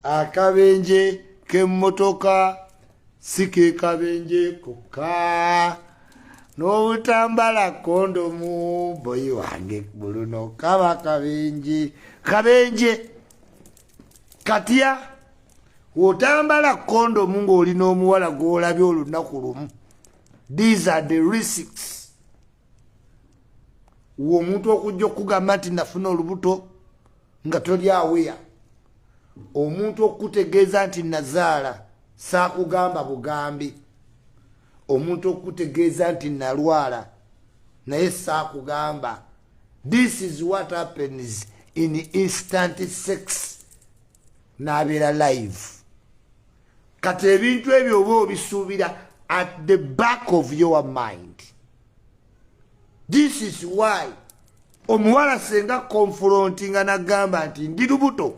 akabenje k'emmotoka si ke kabenje kokka n'obutambala kondomu boyi wange Bruno kaba kabenje katya wotambala kondomu ng'oli n'omuwala gw'olabye olunaku lumu. These are the risks. Omuntu okujja okugamba nti nafuna olubuto nga toli aweya. Omuntu okutegeeza nti nazaala saakugamba bugambi. Omuntu okutegeeza nti nalwala naye saakugamba. This is what happens in instant sex. N'abeera live. Kati ebintu ebyo oba obisuubira at the back of your mind. This is why omuwala senga confrontinga nagamba nti ndi lubuto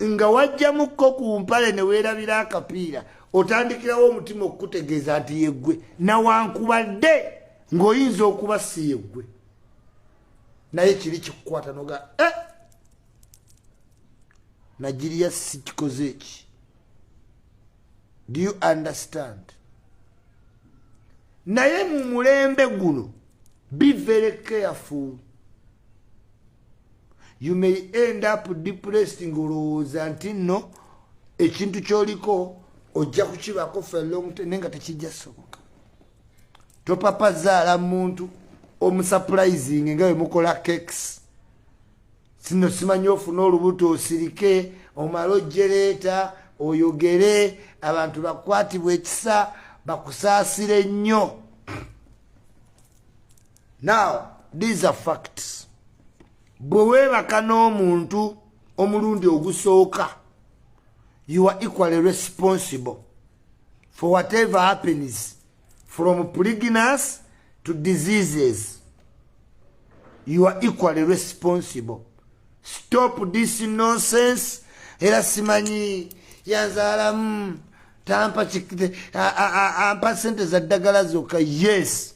nga wajjamukko ku mpale ne weerabira akapiira otandikirawo omutima okukutegeeza nti yeggwe nawankubadde ng'oyinza okuba si yeggwe naye kiri kikukwata noga Nigeria si kikoze eki. Do you understand? Naye mu mulembe guno, be very careful. You may end up depressed ngolowooza nti nno ekintu kyoliko ojja kukibako for a long time nenga tekijja soboka. Topapazaala muntu omusurprising nga wemukola cakes. Sino simanyi ofuna olubuto osirike omala ojjereeta oyogere abantu bakwatibwa ekisa bakusaasire nnyo. Now these are facts. Bwe weebaka n'omuntu omulundi ogusooka you are equally responsible for whatever happens from pregnancy to diseases. You are equally responsible. Stop this nonsense. Era simanyi yanzaalamu tampa chikite ampa sente za ddagala zokka. Yes,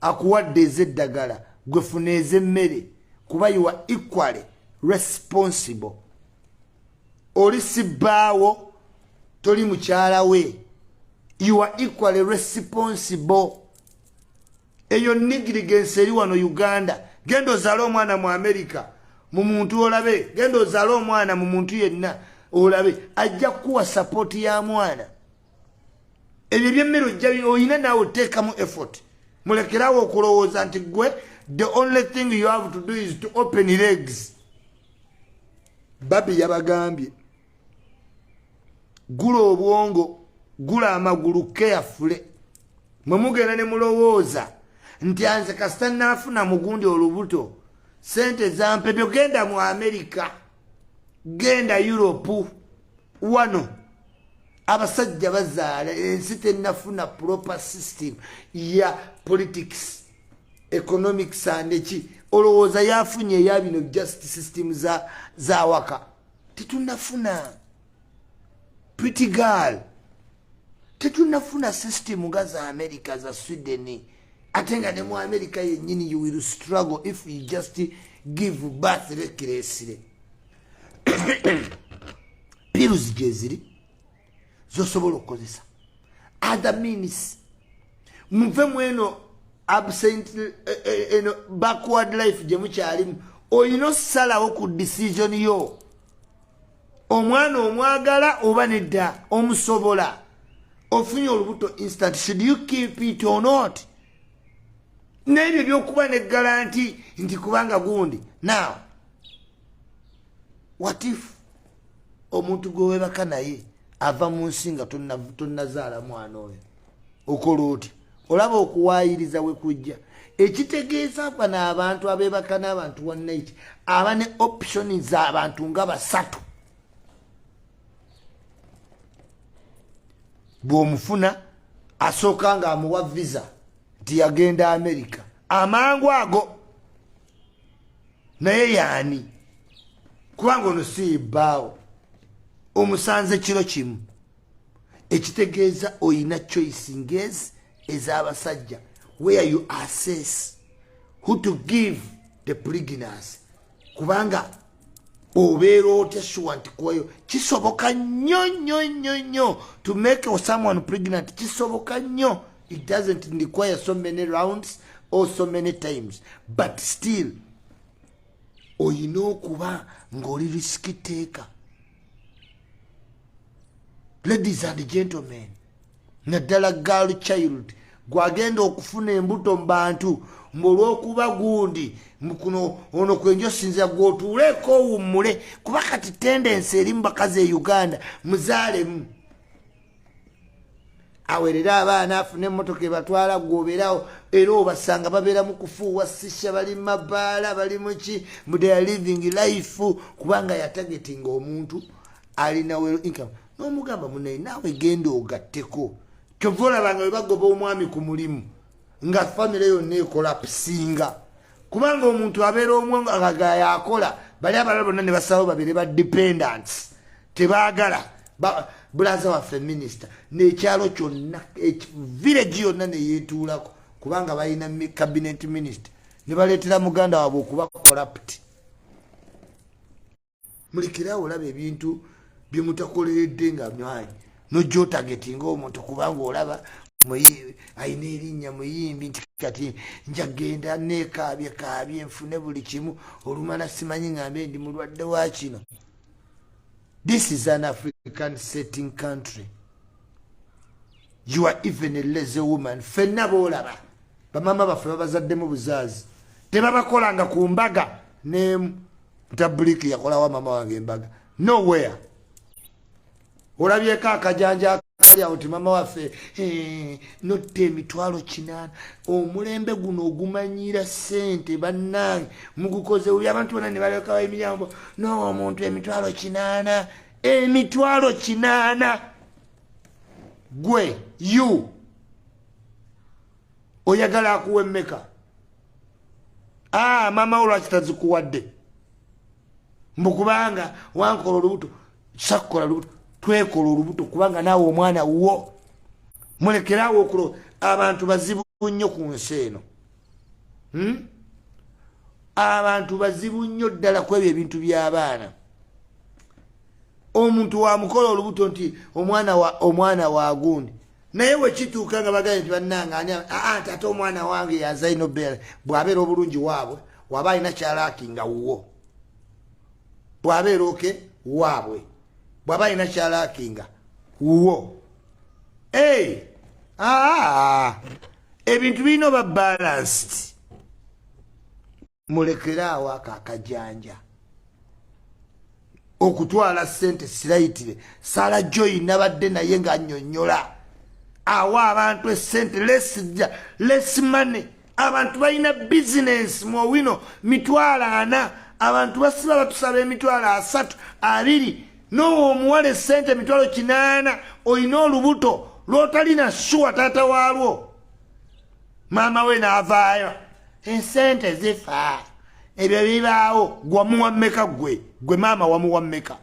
akuwadde ez'eddagala gwe funa ez'emmere kuba you are equally responsible. Oli si bbaawo toli mukyala we. You are equally responsible. Eyo negligence eri wano Uganda. Genda ozaale omwana mu America mu muntu olabe. Genda ozaale omwana mu muntu yenna olabe ajja kuwa support ya mwana. Ebyo byemmere ojja oyina naawe oteekamu effort. Mulekerawo okulowooza nti gwe the only thing you have to do is to open legs. Babi yabagambye gula obwongo gula amagulu carefully. Mwe mugenda ne mulowooza nti anze kasita naafuna mugundi olubuto sente zampebyo genda mu America genda Europe wano abasajja bazaala ensi tennafuna proper system ya politics economics and eki olowooza yafunye eya bino just system za waka tetunafuna. Pretty girl tetunafuna system nga za America za Sweden ate nga ne mu America yennyini you will struggle if you just give birth recklessly. Pills gyeziri zosobola okukozesa other means muve mweno absent backward life gye mukyalimu oyina osalawo ku decision yo omwana omwagala oba nedda omusobola ofunye olubuto instant. Should you keep it or not? N'ebyo byokuba ne garanti nti kubanga gundi. Now what if omuntu gwe weebaka naye ava mu nsi nga tonnazaala mwana oyo okola oti? Olaba okuwaayiriza we kujja ekitegeeza bano abantu abeebaka n'abantu wannaiki aba ne option z'abantu nga basatu. Bw'omufuna asooka nga amuwa visa nti yagenda America amangu ago naye yaani kubanga ono si bbaawo omusanze kiro kimu. Ekitegeeza oyina choice ngezi ez'abasajja where you assess who to give the pregnancy kubanga obeera otya sure nti kuwayo kisoboka nnyo to make someone pregnant kisoboka nnyo. It doesn't require so many rounds or so many times, but still oyina okuba ng'oli risk taker. Ladies and gentlemen, naddala girl child gwagenda okufuna embuto mu bantu olw'okuba gundi mukuno ono kwenjo sinza gwotuuleko wummule kuba kati tendensi eri mu bakazi e Uganda muzaalemu awerera abaana afune emmotoka ebatwala gwobeerawo era obasanga babeera mu kufuuwa sisha bali mu mabaala bali mu ki mu their living life kubanga yatagetinga omuntu alinawo income n'omugamba munaye naawe genda ogatteko kyova olabanga bwe bagoba omwami ku mulimu nga famire yonna ekolapusinga kubanga omuntu abeera omwanga yakola bali abalala bonna ne basawo babiri ba dependents tebaagala bulaza waffe minisita n'ekyalo kyonna village yonna ne yeetuulako kubanga balina cabinet minister ne baleetera muganda waabwe okuba corrupt. Mulikirawo olaba ebintu bye mutakoleredde nga mwanyi nojja otagetinga omuntu kubanga olaba ayina erinnya muyimbi nti kati njagenda neekabyekaabye nfune buli kimu olumala simanyi ngambe ndi mulwadde wa kino. This is an African setting country. You are even a lazy woman. Fenna boolaba bamama baffe babazaddemu buzaazi tebabakolanga ku mbaga ne mutabuliki yakolawo mama wange embaga nowhere. Olabyeko akajanja akali awo ti mama waffe notte emitwalo 8 omulembe guno ogumanyira ssente bannange mugukoze uli abantu bonna ne balekawo emiryango no omuntu emitwalo 8 emitwalo 8 gwe you oyagala akuwa emmeka mama olwaki tazikuwadde mbukubanga wankola olubuto sakkola lubuto twekola olubuto kubanga naawe omwana wo mulekerawo okulo abantu bazibu nnyo ku nsi eno abantu bazibu nnyo ddala ku ebyo ebintu by'abaana. Omuntu wamukola olubuto nti omwana wa gundi naye wekituuka nga bagaye nti bannanga ate omwana wange yazaino bera bw'abeera obulungi waabwe waba alina kyalaakinga wuwo bw'abeera oke waabwe bw'aba alina kyalaakinga wuwo ebintu birina oba balanced. Mulekeraawo ako akajanja okutwala ssente sirayitire. Sala Joy nabadde naye ng'annyonnyola awa abantu essente less money. Abantu balina business mu wino 40 abantu basiba batusaba emitwalo 3 2 n'omuwala essente emitwalo 8 olina olubuto lw'otalina shuwa taata waalwo maama we n'avaayo essente zifa ebyo bibaawo gwamuwa mmeka gwe maama wamuwa mmeka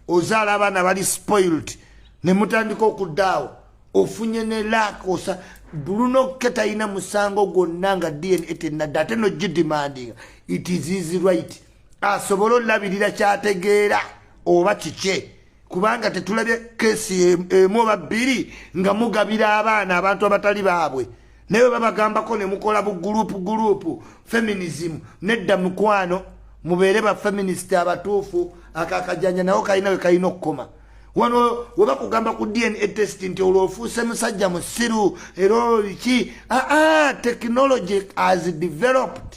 ozaala abaana bali spoiled ne mutandika okuddaawo ofunye ne laakosa Bruno K talina musango gwonna nga DNA tennadda ate nogidimandinga it is his right asobola olabirira kyategeera oba kike kubanga tetulabye kesi emu oba bbiri nga mugabira abaana abantu abatali baabwe naye babagambako ne mukola bu feminism nedda mukwano mubeere ba feminist abatuufu akakajanja nawo kalina we kalina okukoma wano webakugamba ku DNA test nti olwofuuse musajja musiru era oliki technology has developed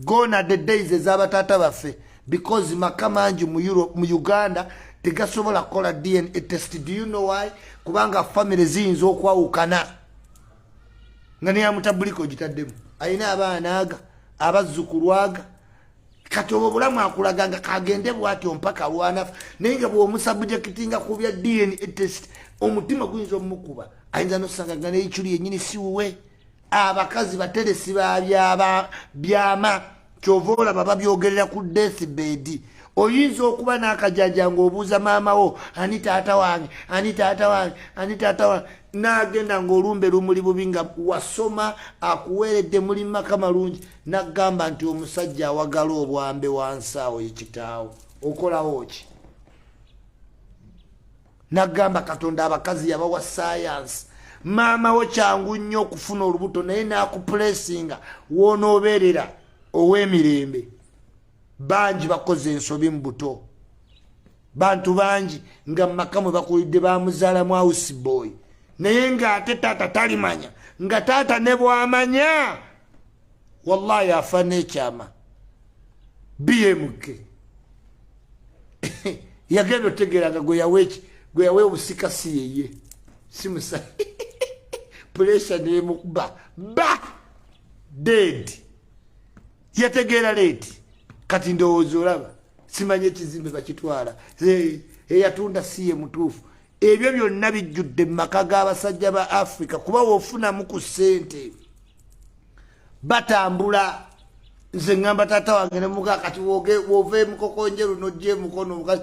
gone are the days ez'abataata baffe because makamanji mu Uganda tegasobola kukola DNA test. Do you know why? Kubanga family ziyinza okwawukana nga niya mutabuliko gitaddemu ayina abaana aga abazzukulu aga kati obulamu akulaga nga kagende bw'atyo mpaka lwanafa naye nga bw'omusabujektinga ku bya DNA test omutima guyinza omukuba ayinza n'osanga nga n'ekyuli yennyini siwuwe. Abakazi bateresi byama kyova olaba babyogerera ku deathbed oyinza okuba n'akajanja ng'obuuza maama wo ani taata wange ani taata wange ani taata wange n'agenda ng'olumbe lumuli bubi nga wasoma akuweeredde muli maka malungi n'agamba nti omusajja awagala obwambe wansi awo yekitaawo okolawo ki n'agamba katonda abakazi yabawa sayansi maama wo kyangu nnyo okufuna olubuto naye n'akupulesinga wonoobeerera ow'emirembe bangi bakoze ensobi mu buto bantu bangi nga maka mwe bakulidde bamuzaalamu house boy naye ng'ate taata talimanya nga taata ne bwamanya wallahi afa n'ekyama bmk yagenda otegeranga gwe yawe obusika si yeye simusa pressure nemukuba ba dead yategeera leeti kati ndowooza olaba simanye ekizimbe bakitwala eyatunda siye mutuufu ebyo byonna bijjudde mu maka g'abasajja ba Africa kuba wofunamu ku ssente batambula nze ngamba taata wange ne muka kati wove mukokonjeru nojje mukono mukazi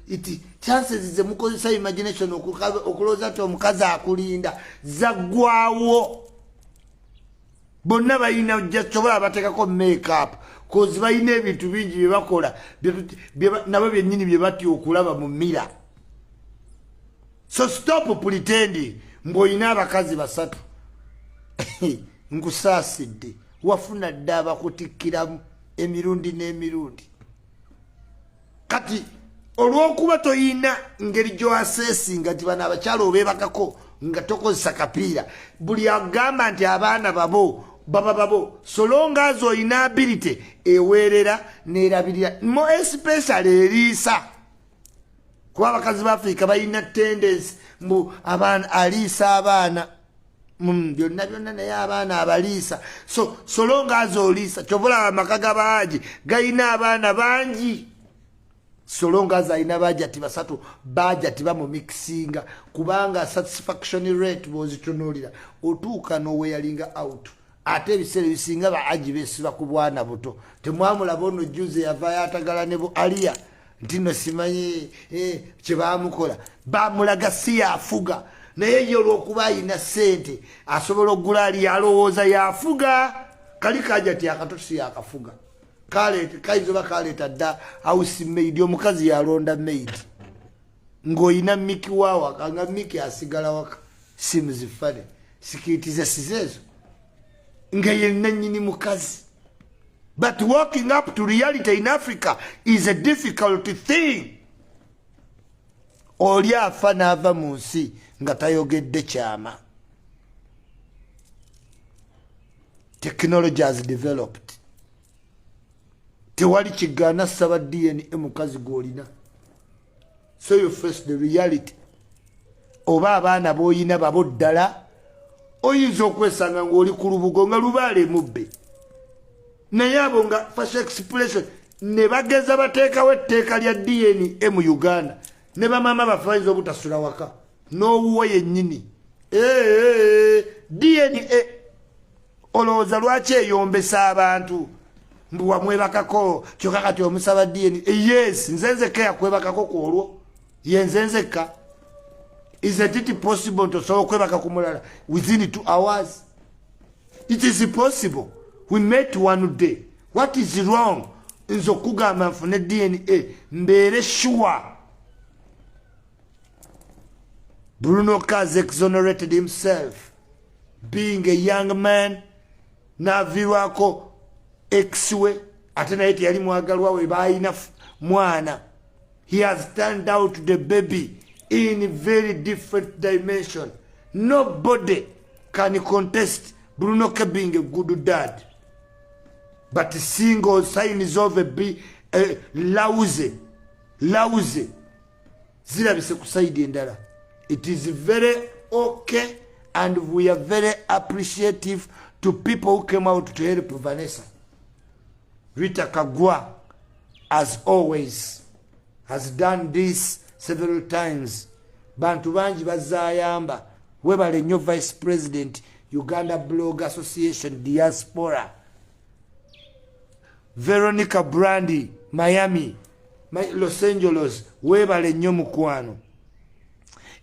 iti chances ze mukozesa imagination okulooza nti omukazi akulinda zaggwawo bonna balina jasobola bateekako makeup kozi balina ebintu bingi bye bakola nabo byennyini bye batya okulaba mu mira so stop pretending mb'olina abakazi basatu nkusaasidde wafuna dda abakutikkiramu emirundi n'emirundi kati olw'okuba toyina ngeri gyoasesinga nti bano abakyala obeebakako nga tokozesa kapiira buli agamba nti abaana babo baba babo solonga azo oyina ability eweerera neerabirira mo especially eriisa kuba abakazi ba Africa balina tendensi mbu abaana aliisa abaana byonna byonna naye abaana abaliisa so solonga azo oliisa kyobola amaka g'abaaji galina abaana bangi solonga azo alina baaji ati basatu baaji ati bamumixinga kubanga satisfaction rate bwozitunuulira otuuka n'oweyalinga out ate ebiseera ebisinga baaji beesiba ku bwana buto temwamulaba ono juze yavaayo atagala ne bu aliya nti no simanyi kye baamukola baamulaga si yaafuga naye ye olw'okuba ayina ssente asobola okugula ali yalowooza yafuga kali kaja ti akato si yakafuga kayinza oba kaleeta dda house maid omukazi yalonda maid ng'olina miki waawaka nga miki asigala waka simuzifane sikiriitiza sizeezo nga yenna nnyini mukazi but walking up to reality in Africa is a difficult thing oli afa n'ava mu nsi nga tayogedde kyama technology has developed tewali kigaana saba DNA mukazi gw'olina so you face the reality oba abaana b'oyina babo ddala oyinza okwesanga ng'oli ku lubugo nga lubaale mubbe naye abo nga fashion expression ne bageza bateekawo etteeka lya DNA mu Uganda ne bamaama bafe bayinza obutasula waka n'owuwo yennyini DNA olowooza lwaki eyombesa abantu mbu wamwebakako kyokka kati omusaba DNA yes nze nzekka yakwebakako ku olwo ye nze nzekka is it possible tosobola okwebaka ku mulala within 2 hours it is possible we met one day what is wrong nze okugamba nfune DNA mbeere sure Bruno K has exonerated himself being a young man navirwako ex-we ate naye teyali mwagalwa we baayina mwana he has turned out the baby in a very different dimension nobody can contest Bruno K being a good dad but single signs of a lousy zirabise ku side endala. It is very okay and we are very appreciative to people who came out to help Vanessa. Rita Kagwa, as always, has done this several times. Bantu banji bazayamba. Webale nyo Vice President, Uganda Blog Association, Diaspora. Veronica Brandy, Miami. Los Angeles webale nnyo mukwano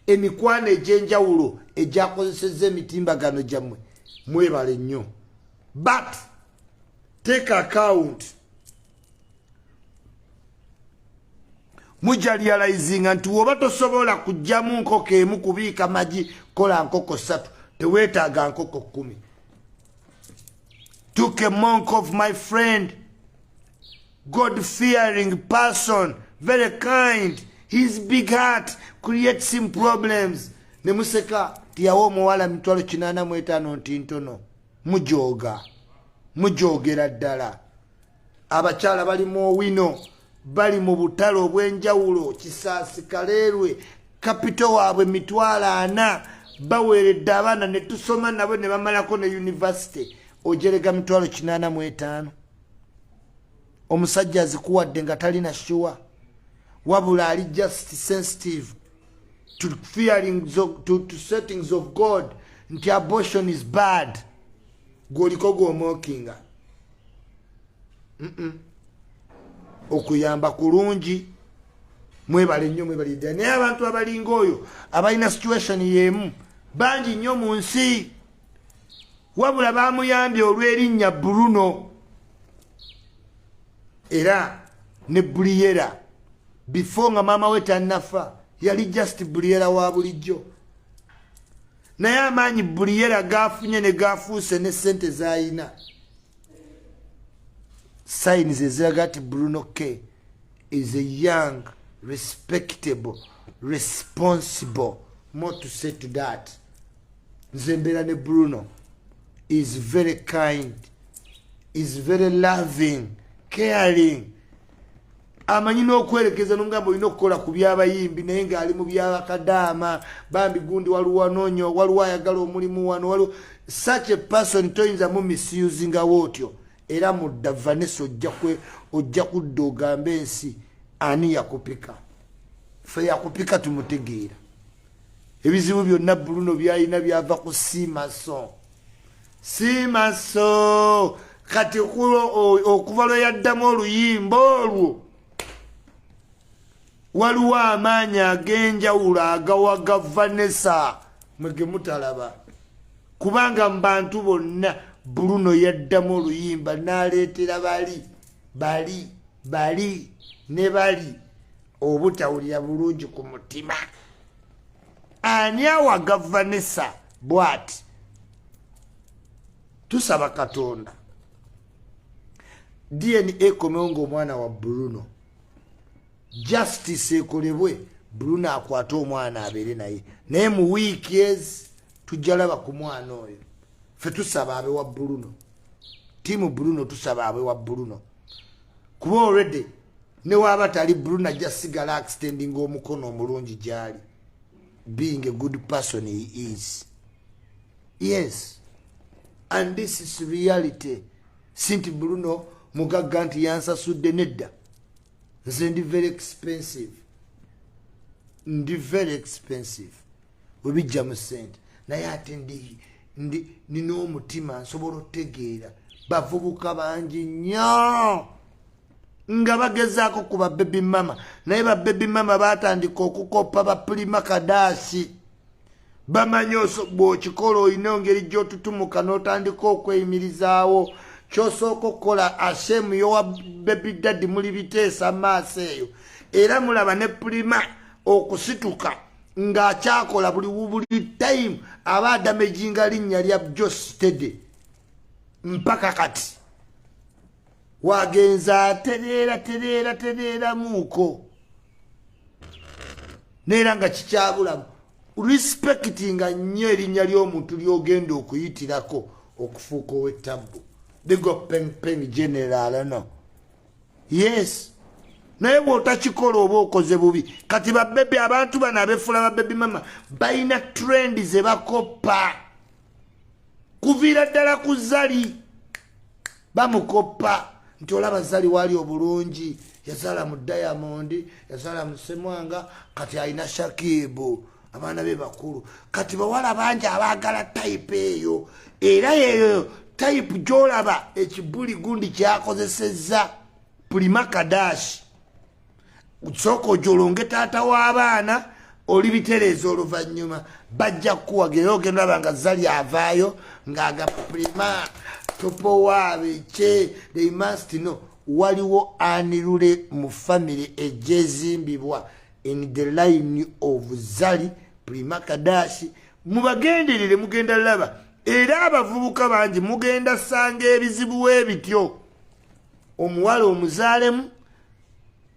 emikwano egy'enjawulo egyakozesezza emitimbagano gyammwe mwebale nnyo but take account muja realizinga nti woba tosobola kujjamu nkoko emu kubiika magi kola nkoko 3 teweetaaga nkoko 10 took a monk of my friend God-fearing person, very kind. His big heart creates him problems. Nemuseka tiyawo muwala mitwalo 85 ntintono. Mujogera ddala. Abakyala bali mu wino, bali mu butalo obw'enjawulo, Kisaasi, Kaleerwe, kapito waabwe 40 baweeredde abaana ne tusoma nabo ne bamalako ne university. Ojerega 85. Omusajja azikuwadde nga talina sure wabula ali just sensitive to feelings to settings of God nti abortion is bad goliko gwomokinga okuyamba kulungi mwebale nnyo mwebalidde naye abantu abalinga oyo abalina situation yemu bangi nnyo mu nsi wabula bamuyambye olw'erinnya Bruno era ne Briera before nga mama we tannafa yali just Briera wa bulijjo naye amaanyi Briera gafunye ne gafuuse ne sente zayina signs eziraga ti Bruno K is a young respectable responsible more to say to that nzembera ne Bruno is very kind is very loving caring amanyi n'okwerekeza n'omugambo olina okukola ku by'abayimbi naye ng'ali mu by'abakadaama bambi gundi waliwo anoonyo waliwo ayagala omulimu wano waliwo such a person toyinza mu misusinga wootyo era mudda Vanessa ojja kudda ogamba ensi ani yakupika fe yakupika tumutegeera ebizibu byonna Bruno byalina byava ku Simaso kati okuva lwe yaddamu oluyimba olwo waliwo amaanyi ag'enjawulo agawaga Vanessa mwege mutalaba kubanga mu bantu bonna Bruno yaddamu oluyimba n'aleetera bali ne bali obutawulira bulungi ku mutima ani awaga Vanessa bw'ati tusaba Katonda DNA ekomewo ng'omwana wa Bruno justice ekolebwe Bruno akwate omwana abeere naye mu wiiki ezi tujja laba ku mwana oyo ffe tusaba abe wa Bruno tiimu Bruno tusaba abe wa Bruno kuba already ne waaba tali Bruno ajja sigala extending omukono omulungi gy'ali being a good person he is yes and this is reality sinti Bruno mugagga nti yansasudde nedda nze ndi very expensive webijja mu ssente naye ate nina omutima nsobola otegeera bavubuka bangi nnyo nga bagezaako ku babebi mama naye babebi mama batandika okukoppa bapulima kadaasi bamanyi bw'okikola olina engeri gy'otutumuka n'otandika okweyimirizaawo kyosooka okukola ashemu yowa baby daddy muli biteesa maaso eyo era mulaba ne pulima okusituka ng'akyakola buli time aba adamejinga linnya lya Jostede mpaka kati wagenza tereera muuko neera nga kikyabulamu respectinga nnyo erinnya ly'omuntu ly'ogenda okuyitirako okufuuka ow'ettabbu bigo peng general no yes naye bw'otakikola oba okoze bubi kati babebi abantu bano abeefula babebi mama balina trendi ze bakoppa kuviira ddala ku Zali bamukoppa nti olaba Zali waali obulungi yazaala mu Diamond yazaala mu Ssemwanga kati alina Shakibu abaana be bakulu kati bawala bangi abaagala type eyo era yeyo type gy'olaba ekibuli gundi kyakozesezza Pulima Kadashi soko jolonge taata w'abaana oli bitereeza oluvannyuma bajja kuwagira ogenda banga zali avaayo ng'aga prima topo waabe che they must know waliwo anirule mu family ejezimbibwa in the line of zali prima kadashi mubagenderere mugenda laba era abavubuka bangi mugenda sanga ebizibu ebityo omuwala omuzaalemu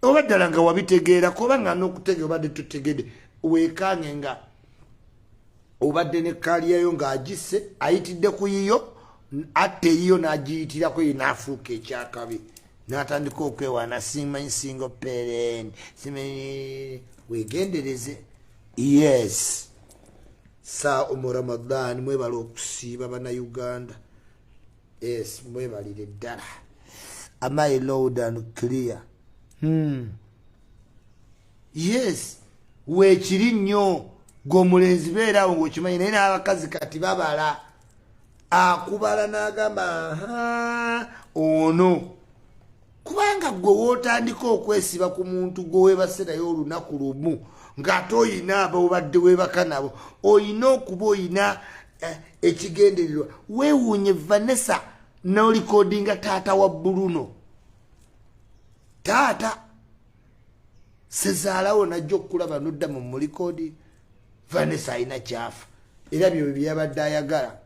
oba ddala nga wabitegeera kuba nga n'okutegeera obadde tutegedde weekange nga obadde ne kaliyayo ng'agisse ayitidde ku yiyo atte yiyo n'agiyitirako ye n'afuuka ekyakabi n'atandika okwewaana simanyi single parent simanyi weegendereze yes saa omu Ramadan mwebala okusiiba bannayuganda yes mwebalire ddala am I loud and clear yes weekiri nnyo gw'omulenzi beeraawo ng'okimanyi naye n'abakazi kati babala akubala n'agamba ono kubanga gwe wootandika okwesiba ku muntu gwe weebase naye olunaku lumu ng'ate oyina abo obadde weebaka nabo oyina okuba oyina ekigendererwa weewuunye Vanessa n'olikodinga taata wa Bruno taata sezaalawo najja okulaba nodda mu mulikodi Vanessa ayina kyafa era byo byabadde ayagala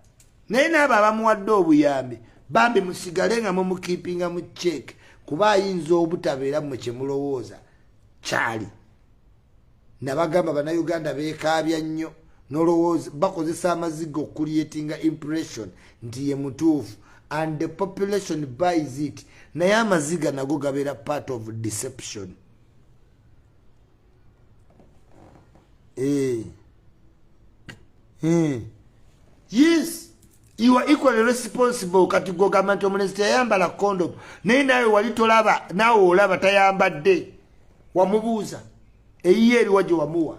naye n'abo abamuwadde obuyambi bambi musigale nga mumukiipinga mu check kuba ayinza obutabeera mmwe kye mulowooza kyali nabagamba bannayuganda beekaabya nnyo nolowooza bakozesa amaziga okuliyetinga impression nti ye mutuufu and the population buys it naye amaziga nago gabeera part of deception yes you are equally responsible kati gogamba nti omulenzi teyayambala condom naye nawe wali tolaba naawe olaba tayambadde wamubuuza eyiye eriwa gye wamuwa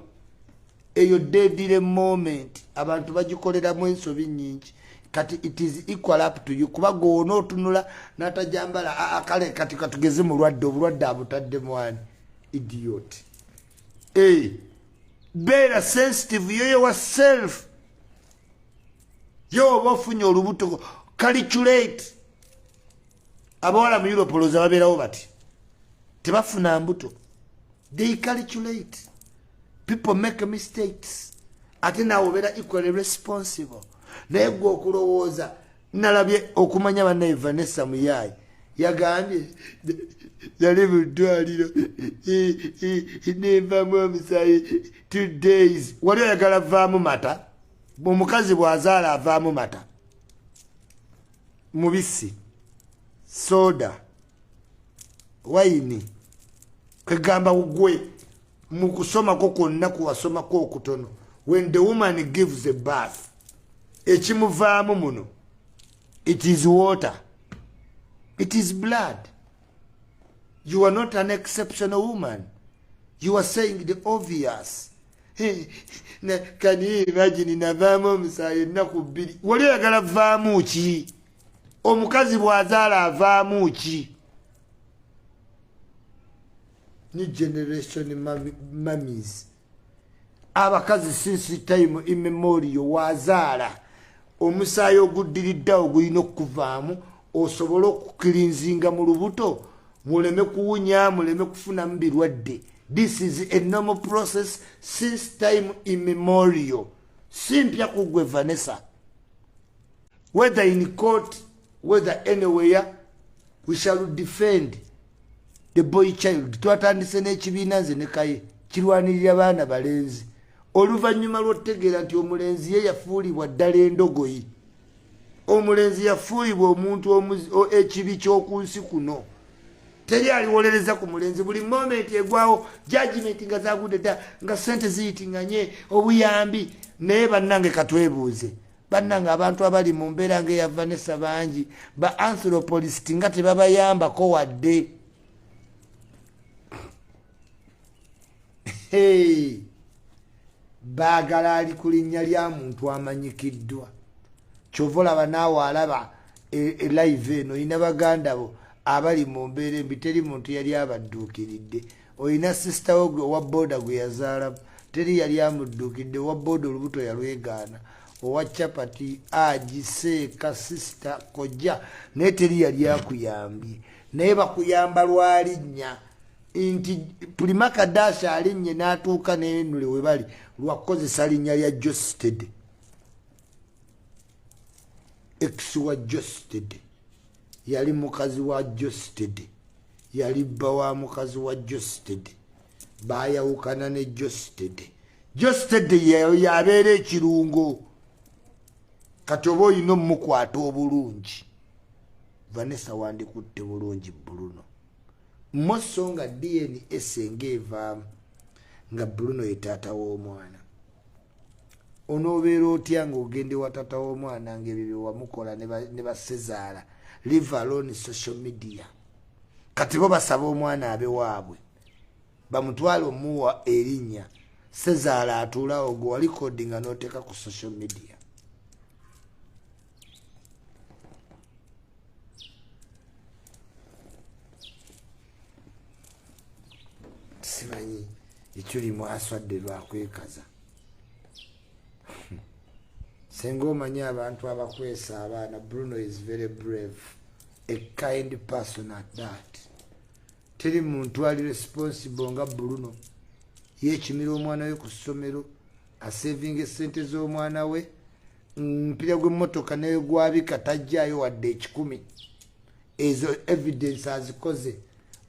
eyo deadly moment abantu bagikoleramu ensobi nnyingi kati it is equal up to you kuba goona otunula n'atajambala akale kati katugeze mulwadde obulwadde abutadde mwani idiot beera sensitive yo yourself yo oba ofunye olubuto calculate abawala mu Europe olowooza babeerawo bati tebafuna mbuto they calculate people make mistakes ate naawe obeera equally responsible naye gwe okulowooza nalabye okumanya bannaye Vanessa Muyayi yagambye yali mu ddwaliro nenvamu omusaayi 2 days wali oyagala vaamu mata omukazi bw'azaala avaamu mata mubisi soda wayini kwegamba gwe mu kusomako kwonna kuwasomako okutono when the woman gives a bath ekimuvaamu muno it is water it is blood you are not an exceptional woman you are saying the obvious can you imagine navaamu omusaayi ennaku 2 wali oyagala vaamu ki omukazi bw'azaala avaamu ki ni generation mummies abakazi since time immemorial wazaala omusaayi oguddiriddawo gulina okuvaamu osobola okukirinzinga mu lubuto muleme kuwunya muleme kufunamu birwadde this is a normal process since time immemorial simpya kugwe Vanessa whether in court whether anywhere we shall defend the boy child twatandise n'ekibiina nze ne kaye kirwanirira baana balenzi oluvannyuma lw'otegeera nti omulenzi ye yafuulibwa ddala endogoyi omulenzi yafuulibwa omuntu ekibi ky'oku nsi kuno teri aliwolereza ku mulenzi buli moment egwawo judgment nga zagudde dda nga sente ziyitinganye obuyambi naye bannange katwebuuze bannange abantu abali mu mbeera ng'eya Vanessa bangi ba anthropologist nga tebabayambako wadde baagala ali ku linnya lya muntu amanyikiddwa kyova olaba naawe alaba live eno olina baganda bo abali mu mbeera embi teri muntu yali abadduukiridde oyina sister wo gwe wa boda gwe yazaala teri yali amuddukidde wa boda olubuto yalwegaana owa chapati agiseeka sister kojja naye teri yali akuyambye naye bakuyamba lwalinnya nti pulimaka dasha alinnye n'atuuka n'enule we bali lwakozesa linnya lya Josted ex wa Josted yali mukazi wa Josted yali bba wa mukazi wa Josted bayawukana ne Josted yabeera ekirungo kati oba olina omukwata obulungi Vanessa wandikutte bulungi Bruno moso nga DNA esenga evaamu nga Bruno ye taata w'omwana onoobeera otya ng'ogende wa taata w'omwana ng'ebyo bye wamukola ne basezaala live alone social media kati bo basaba omwana abe waabwe bamutwale omuwa erinnya sezaala atuulawo gwe walikodinga n'oteeka ku social media simanyi ekyulimu aswadde lwakwekaza senga omanyi abantu abakwesa abaana Bruno is very brave a kind person at that teri muntu ali responsible nga Bruno yekimira omwana we ku ssomero asaving esente z'omwana we mpira gw'emmotoka naye gwabika tajjaayo wadde 10 ezo evidence azikoze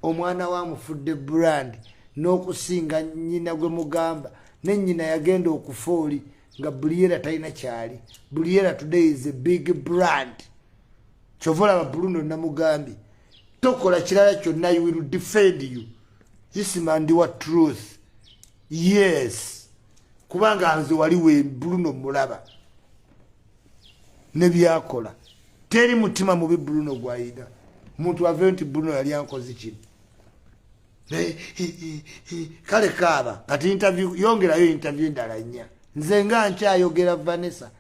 omwana wamufudde brand n'okusinga nnyina gwe mugamba ne nnyina yagenda okufooli nga Buliera talina kyali Buliera today is a big brand kyovola ba Bruno namugambye tokola kirala kyonna you will defend you this man wa truth yes kubanga nze waliwe Bruno mulaba ne byakola teri mutima mubi Bruno gwayida muntu ave nti Bruno yali ankoze kino kale kaaba kati interview yongerayo interview endala nnya nze nga nkyayogera Vanessa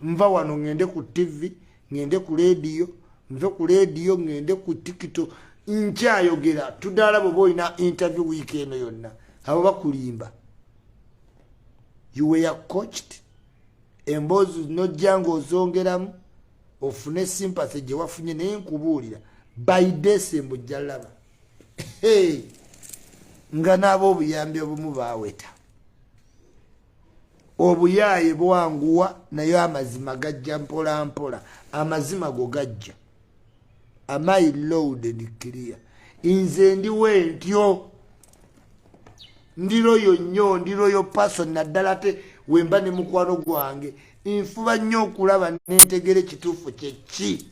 nva wano ngende ku TV ngende ku radio nve ku radio ngende ku TikTok nkyayogera tudala bo ina interview week eno yonna abo bakulimba you were coached embozu no jango zongeramu ofune sympathy gye wafunye naye nkubuulira by December jalaba hey nga nabo obuyambi obumu baaweta obuyaye bwanguwa naye amazima gajja mpola mpola amazima go gajja amai loaded clear inze ndiwe ntyo ndiroyo nnyo ndiroyo person naddala te wemba ne mukwano gwange infuba nnyo okulaba nentegere kituufu kyeki